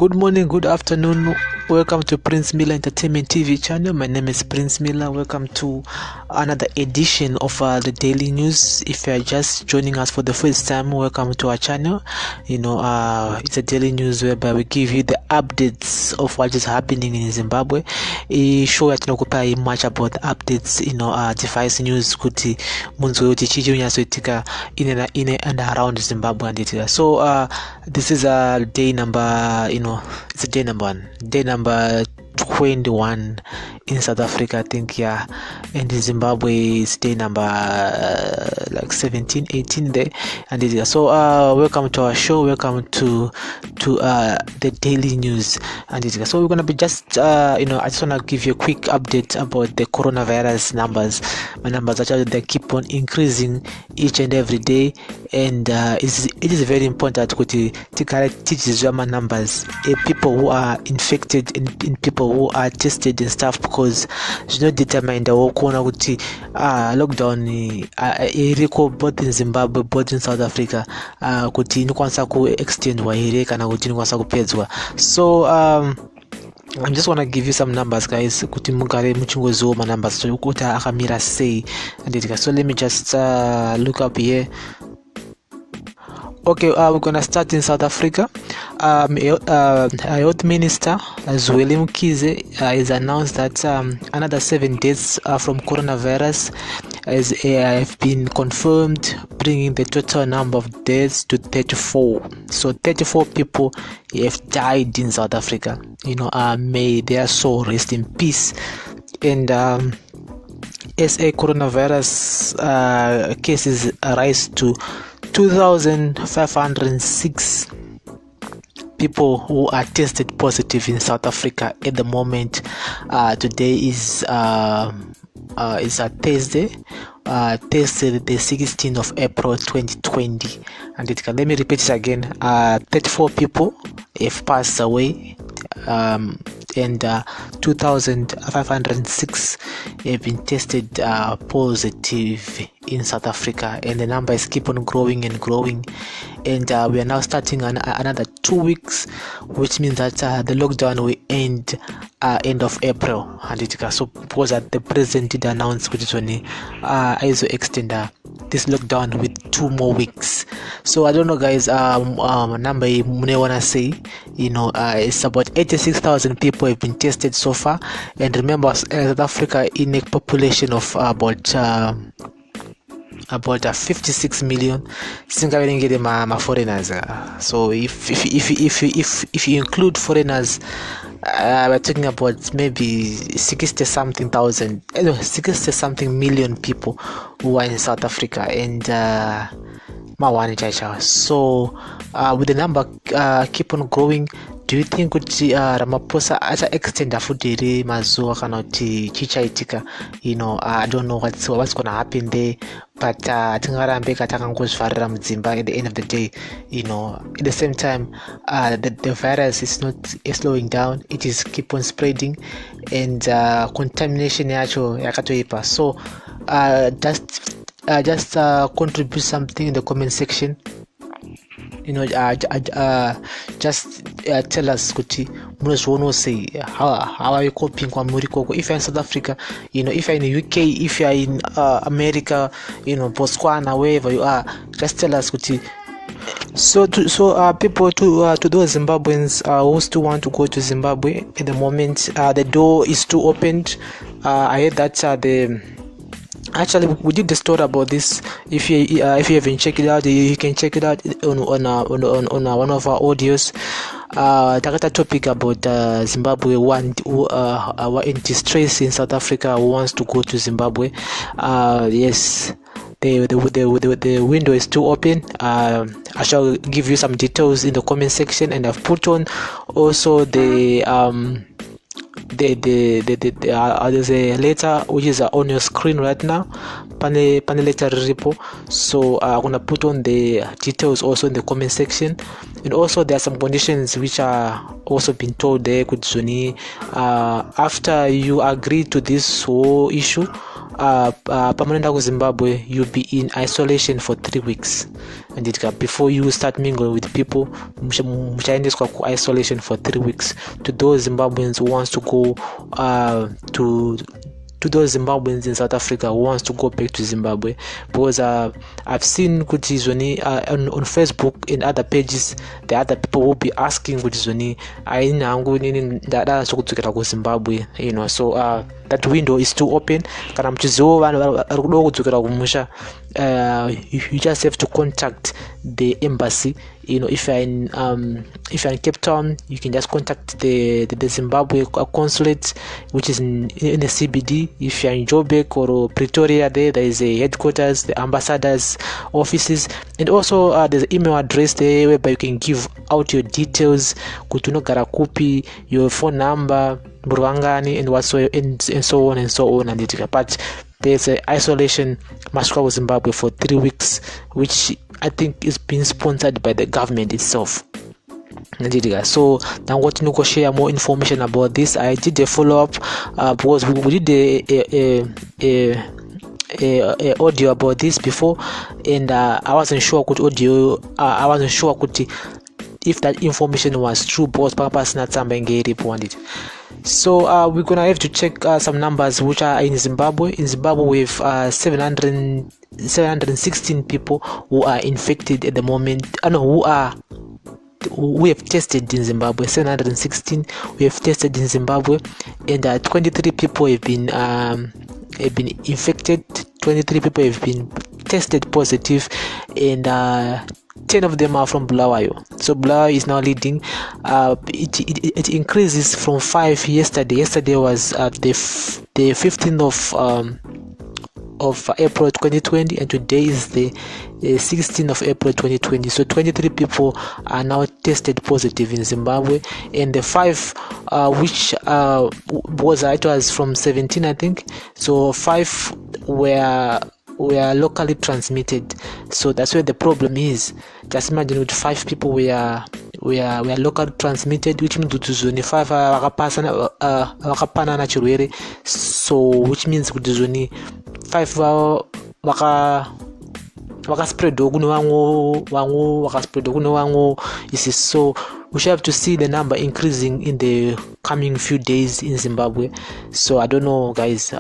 Good morning, good afternoon. Welcome to Princemillerentertainment TV channel. My name is Prince Miller. Welcome to another edition of the Daily News. If you are just joining us for the first time, welcome to our channel. It's a Daily News whereby we give you the updates of what is happening in Zimbabwe. Show yatinokupa much about the updates, device news kuti munzwe kuti chichi unyasoitika in and around Zimbabwe and so this is a day number, it's a day number 1. Day number 21 in South Africa, I think, yeah, and in Zimbabwe it's day number like 17, 18 there, and so welcome to our show, welcome to the Daily News, and so we're gonna be just I just wanna give you a quick update about the coronavirus numbers. My numbers actually, they keep on increasing each and every day, and it is very important to teach my numbers, people who are infected in people who are tested and stuff, because it's not determined lockdown both in Zimbabwe, both in South Africa, kuti inokwanisa ku extend wa here kana kuti inokwanisa kupedzwa. So I just want to give you some numbers, guys, kuti mugare muchingoziwa ma numbers kuti akamira sei. So let me just look up here. Okay, we're gonna start in South Africa. Health Minister Zweli Mkhize has announced that another 7 deaths from coronavirus have been confirmed, bringing the total number of deaths to 34. So 34 people have died in South Africa. May their soul rest in peace. And SA coronavirus cases rise to 2,506 people who are tested positive in South Africa at the moment. Today is a Thursday, the 16th of April 2020, and let me repeat it again. 34 people have passed away, and 2,506 have been tested positive in South Africa, and the numbers keep on growing and growing, and we are now starting another 2 weeks, which means that the lockdown will end of April, and so because the president did announce which one also extend this lockdown with 2 more weeks. So I don't know, guys, number I wanna say, it's about 86,000 people have been tested so far, and remember, South Africa in a population of about 56 million. My foreigners. So if you include foreigners, we're talking about maybe 60 something million people who are in South Africa, and so with the number keep on growing, do you think Ramaphosa acha extend afudiri mazuwa kana kuti chichaitika? I don't know what's gonna happen there, but tingarambe takangozvivarira mudzimba. At the end of the day, at the same time, the virus is not slowing down, it is keep on spreading, and contamination yacho yakatoipa. So just contribute something in the comment section. Just tell us kuti munozviona sei, how are you coping kwa muri koko, if you're in South Africa, if you're in the UK, if you're in America, Botswana, wherever you are, just tell us kuti. So people, to those Zimbabweans who still want to go to Zimbabwe at the moment, the door is still opened. I heard that actually, we did the story about this. If you haven't checked it out, you can check it out on one of our audios. Takata topic about Zimbabwe one who are in distress in South Africa, who wants to go to Zimbabwe. Yes, the window is still open. I shall give you some details in the comment section, and I've put on also there's a letter which is on your screen right now, pane letter riripo, so I'm gonna put on the details also in the comment section. And also there are some conditions which are also been told there kuti after you agree to this whole issue, permanent ku Zimbabwe, you'll be in isolation for 3 weeks, and before you start mingling with people, muchaendeswa ku isolation for 3 weeks. To those Zimbabweans who wants to go to those Zimbabweans in South Africa who wants to go back to Zimbabwe, because I've seen kuti on Facebook and other pages, the other people will be asking kuti aina hangu nini ndada sokudzokera ku Zimbabwe, so that window is still open. Kana mchiziwo vanhu vari kuda kudzokera kumusha, you just have to contact the embassy. If you're in Cape Town, you can just contact the Zimbabwe consulate, which is in the CBD. If you're in Joburg or Pretoria, there is a headquarters, the ambassadors' offices, and also there's an email address there whereby you can give out your details, kutunogara kupi, your phone number, Burwangani, and whatsoever, and so on and so on. But there's an isolation must go to Zimbabwe for 3 weeks, which I think is being sponsored by the government itself. So now what to go share more information about this. I did a follow-up because we did a audio about this before, and I wasn't sure if that information was true, because Papa's not something wanted. So we're gonna have to check some numbers which are in Zimbabwe. In Zimbabwe, we have 716 people who are infected at the moment. We have tested in Zimbabwe. 716 we have tested in Zimbabwe, and 23 people have been infected. 23 people have been tested positive, and 10 of them are from Bulawayo. So Bulawayo is now leading. It increases from 5 yesterday. Yesterday was the 15th of April 2020, and today is the 16th of April 2020. So 23 people are now tested positive in Zimbabwe, and the 5 which it was from 17, I think. So 5 were locally transmitted. So that's where the problem is. Just imagine with 5 people we are locally transmitted, which means kuti zoni 5 vakapana na chirwere. So which means kuti zoni 5 vakaspread kuno vamwe. So we should have to see the number increasing in the coming few days in Zimbabwe. So I don't know, guys.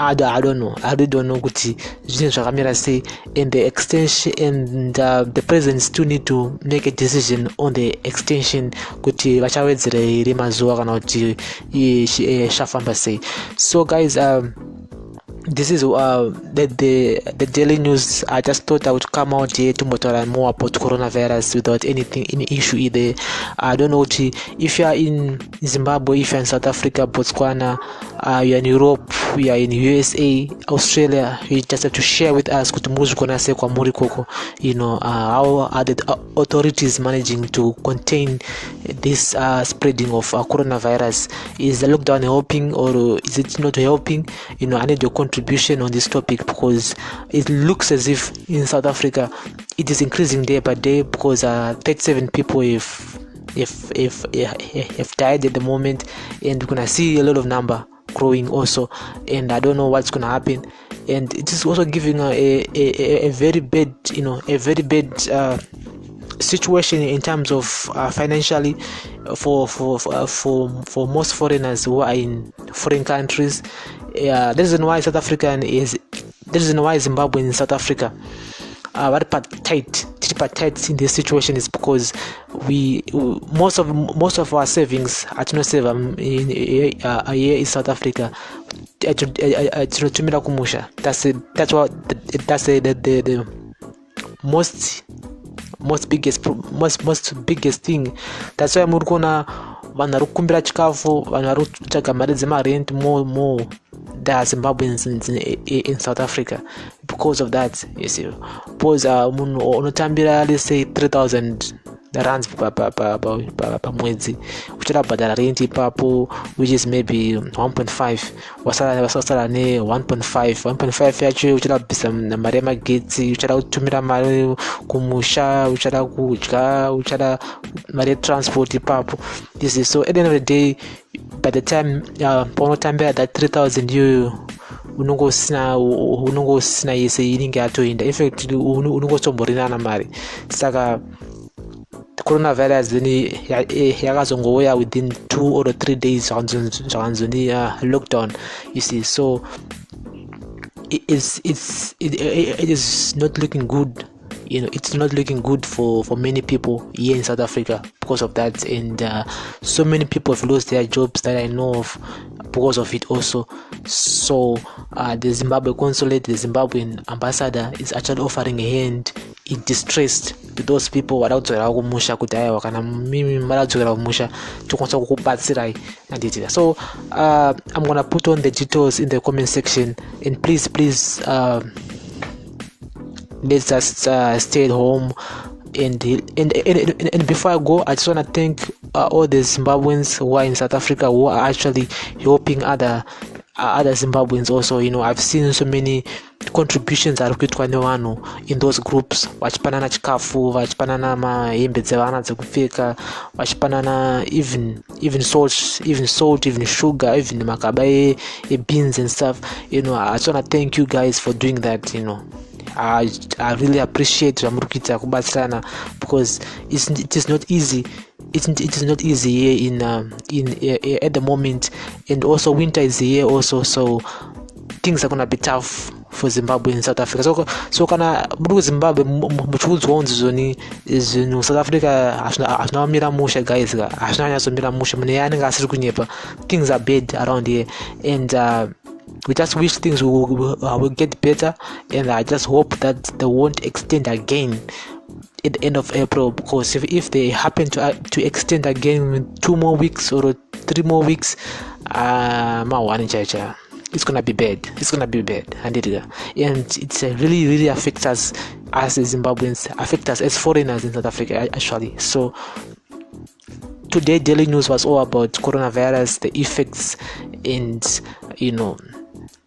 I don't know. I really don't know kuti zvinhu zvakamira sei, and the extension, and the president still need to make a decision on the extension kuti vachawedzera here mazuva kana kuti shafamba sei. So guys, this is the Daily News. I just thought I would come out here to talk more about coronavirus without any issue either. I don't know if you are in Zimbabwe, if you are in South Africa, Botswana, you are in Europe, we are in USA, Australia. You just have to share with us how are the authorities managing to contain this spreading of coronavirus. Is the lockdown helping, or is it not helping? I need your contribution on this topic, because it looks as if in South Africa it is increasing day by day, because 37 people have died at the moment, and we're gonna see a lot of number growing also, and I don't know what's gonna happen. And it is also giving a very bad situation in terms of financially for most foreigners who are in foreign countries. The reason why Zimbabwe in South Africa very tight in this situation is because most of our savings at no save here in South Africa. That's the most biggest thing. That's why muri kuona vanhu vari kukumbira chikafu, vanhu vari kutsvaga mari dzemarent more than Zimbabweans in South Africa because of that. You see, because munhu unotambira, let's say 3,000 runs pamwedzi uchada bhadhara rent ipapo, which is maybe 1.5, wasara ne 1.5 yacho uchada kubvisa mari yemagetsi, uchada kutumira mari kumusha, uchada kudya, uchada mari yetransport ipapo. This is so at the end of the day, by the time paunotambira that 3,000 iyoyo unongosina yese inenge yatoenda, in fact unongotomborinana mari. Saka coronavirus then yakazongouya within 2 or 3 days zvakanzoni lockdown, you see. So it is not looking good, it's not looking good for many people here in South Africa because of that, and so many people have lost their jobs that I know of because of it also. So the Zimbabwe consulate, the Zimbabwean ambassador is actually offering a hand in distress to those people varaudzokera kumusha kuti aiwa kana mimi maraudzokera kumusha tokwanisa kukubatsirai nanditira. So I'm gonna put on the details in the comment section, and please let's just stay at home. And before I go, I just want to thank all the Zimbabweans who are in South Africa who are actually helping other Zimbabweans also. I've seen so many contributions are kuitwa nevanhu in those groups, vachipanana chikafu, vachipanana mahembe dzevana dzekupfeka, vachipanana even salt, even sugar, even makaba beans and stuff. I just want to thank you guys for doing that. I really appreciate Ramurukita kubatsana, because it is not easy. It is not easy here in at the moment, and also winter is here also, so things are gonna be tough for Zimbabwe and South Africa. So kana muri Zimbabwe muchiudzwa unzi zvinhu South Africa hazvinamira musha guys, hazvinanyatso musha, mune yanenge asiri kunyepa. Things are bad around here, and we just wish things will get better, and I just hope that they won't extend again at the end of April, because if they happen to extend again in 2 more weeks or 3 more weeks, it's gonna be bad. And it's really affects us as Zimbabweans, affects us as foreigners in South Africa actually. So today Dailynews was all about coronavirus, the effects, and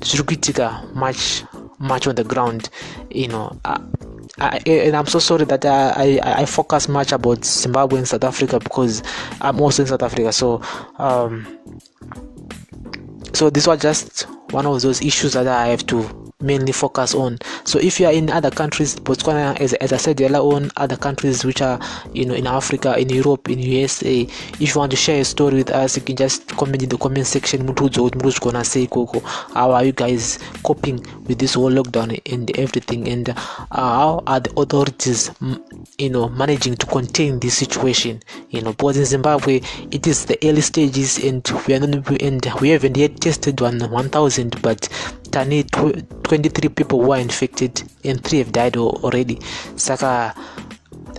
zvirikuitika much on the ground. And I'm so sorry that I focus much about Zimbabwe and South Africa, because I'm also in South Africa. So this was just one of those issues that I have to mainly focus on. So if you are in other countries, Botswana, as I said earlier on, other countries which are in Africa, in Europe, in USA, if you want to share a story with us, you can just comment in the comment section. How are you guys coping with this whole lockdown and everything, and how are the authorities managing to contain this situation? Because in Zimbabwe it is the early stages, and we haven't yet tested 1,000, but 23 people who are infected and 3 have died already. Saka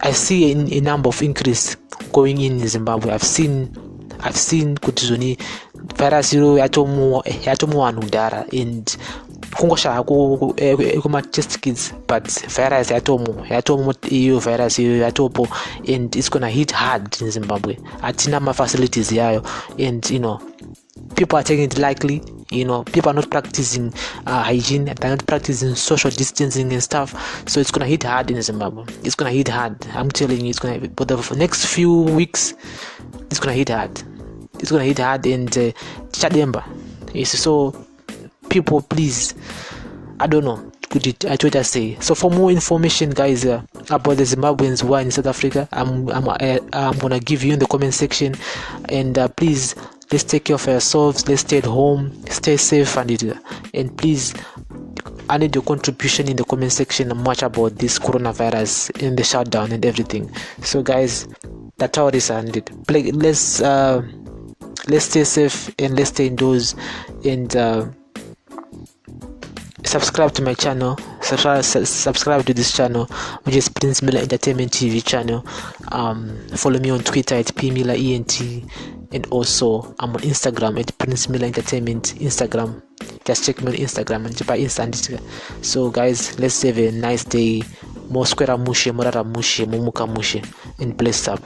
I see a number of increase going in Zimbabwe. I've seen kuti zvoni virus yatomu vanhu kudhara, and kungosha kuma test kits, but virus yatomu iyo virus iyo yatopo, and it's gonna hit hard in Zimbabwe. Atina ma facilities yayo, and people are taking it lightly. People are not practicing hygiene, they're not practicing social distancing and stuff, so it's gonna hit hard in Zimbabwe. It's gonna hit hard, I'm telling you. It's gonna, but the next few weeks it's gonna hit hard. And chademba. So people, please, I don't know, I should say. So for more information, guys, about the Zimbabweans who are in South Africa, I'm gonna give you in the comment section, and please, let's take care of ourselves, let's stay at home, stay safe, and please, I need your contribution in the comment section much about this coronavirus and the shutdown and everything. So guys, that's how it is. Let's stay safe and let's stay indoors, and subscribe to my channel, subscribe to this channel, which is Princemillerentertainmenttv channel. Follow me on Twitter at Princemillerentertainment, and also I'm on Instagram at Princemillerentertainment Instagram. Just check me on Instagram and by Insta. So guys, let's have a nice day. moswera mushe, morara mushe, momuka mushe, and blessed up.